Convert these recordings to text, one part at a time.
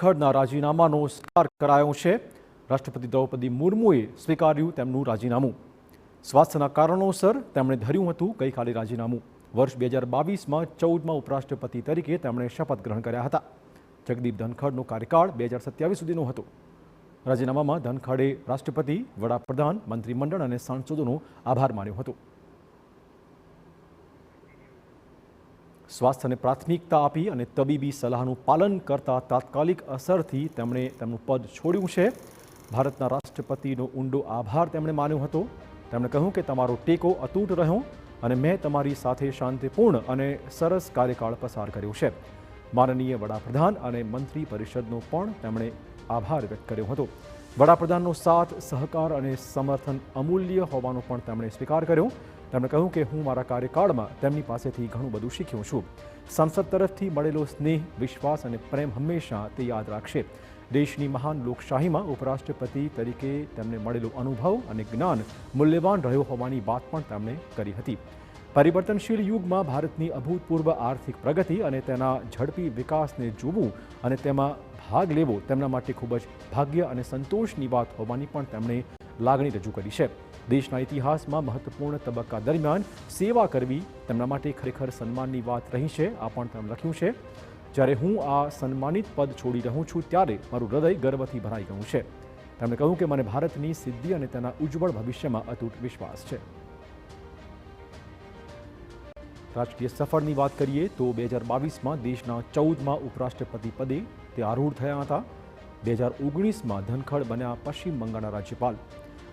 ધનખડના રાજીનામાનો સ્વીકાર કરાયો છે। રાષ્ટ્રપતિ દ્રૌપદી મુર્મુએ સ્વીકાર્યું તેમનું રાજીનામું। સ્વાસ્થ્યના કારણોસર તેમણે ધર્યું હતું ગઈકાલે રાજીનામું। વર્ષ 2022માં 14મા ઉપરાષ્ટ્રપતિ તરીકે તેમણે શપથ ગ્રહણ કર્યા હતા। જગદીપ ધનખડનો કાર્યકાળ 2027 સુધીનો હતો। રાજીનામામાં ધનખડે રાષ્ટ્રપતિ, વડાપ્રધાન, મંત્રીમંડળ અને સાંસદોનો આભાર માન્યો હતો। સ્વાસ્થ્યને પ્રાથમિકતા આપી અને તબીબી સલાહનું પાલન કરતા તાત્કાલિક અસરથી તેમણે તેમનું પદ છોડ્યું છે। ભારતના રાષ્ટ્રપતિનો ઊંડો આભાર તેમણે માન્યો હતો। તેમણે કહ્યું કે તમારો ટેકો અતૂટ રહ્યો અને મેં તમારી સાથે શાંતિપૂર્ણ અને સરસ કાર્યકાળ પસાર કર્યો છે। માનનીય વડાપ્રધાન અને મંત્રી પરિષદનો પણ તેમણે આભાર વ્યક્ત કર્યો હતો। વડાપ્રધાનનો સાથ, સહકાર અને સમર્થન અમૂલ્ય હોવાનો પણ તેમણે સ્વીકાર કર્યો। તેમણે કહ્યું કે હું મારા કાર્યકાળમાં તેમની પાસેથી ઘણું બધું શીખ્યો છું। સંસદ તરફથી મળેલો સ્નેહ, વિશ્વાસ અને પ્રેમ હંમેશા તે યાદ રાખશે। દેશની મહાન લોકશાહીમાં ઉપરાષ્ટ્રપતિ તરીકે તેમને મળેલો અનુભવ અને જ્ઞાન મૂલ્યવાન રહ્યો હોવાની વાત પણ તેમણે કરી હતી। પરિવર્તનશીલ યુગમાં ભારતની અભૂતપૂર્વ આર્થિક પ્રગતિ અને તેના ઝડપી વિકાસને જોવું અને તેમાં ભાગ લેવો તેમના માટે ખૂબ જ ભાગ્ય અને સંતોષની વાત હોવાની પણ તેમણે લાગણી રજૂ કરી છે। દેશના ઇતિહાસમાં મહત્વપૂર્ણ તબક્કા દરમિયાન સેવા કરવી તેમના માટે ખરેખર સન્માનની વાત રહી છે। આ પણ તેમણે લખ્યું છે, જ્યારે હું આ સન્માનિત પદ છોડી રહ્યો છું ત્યારે મારું હૃદય ગર્વથી ભરાઈ ગયું છે। તેમણે કહ્યું કે મને ભારતની સિદ્ધિ અને તેના ઉજ્જવળ ભવિષ્યમાં અતૂટ વિશ્વાસ છે। રાજકીય સફરની વાત કરીએ તો 2022માં દેશના 14મા ઉપરાષ્ટ્રપતિ પદે તે આરૂઢ થયા હતા। 2019માં ધનખડ બન્યા પશ્ચિમ બંગાળના રાજ્યપાલ।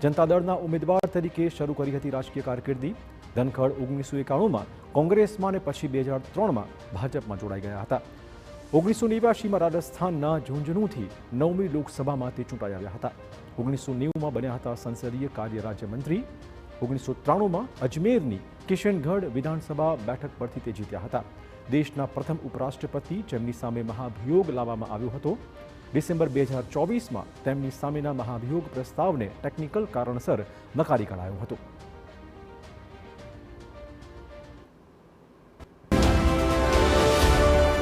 જનતા દળના ઉમેદવાર તરીકે શરૂ કરી હતી રાજકીય કારકિર્દી। ધનખડ 1991માં કોંગ્રેસમાં અને પછી 2003માં ભાજપમાં જોડાઈ ગયા હતા। 1989માં રાજસ્થાનના ઝુંઝુનુથી 9મી લોકસભામાં તે ચૂંટાઈ આવ્યા હતા। 1990માં બન્યા હતા સંસદીય કાર્ય રાજ્યમંત્રી। 1993માં અજમેરની કિશનગઢ વિધાનસભા બેઠક પરથી તે જીત્યા હતા। દેશના પ્રથમ ઉપરાષ્ટ્રપતિ જેમની સામે મહાભિયોગ લાવવામાં આવ્યો હતો। ડિસેમ્બર 2024માં તેમની સામેના મહાભિયોગ પ્રસ્તાવને ટેકનિકલ કારણસર નકારી કાઢાયો હતો।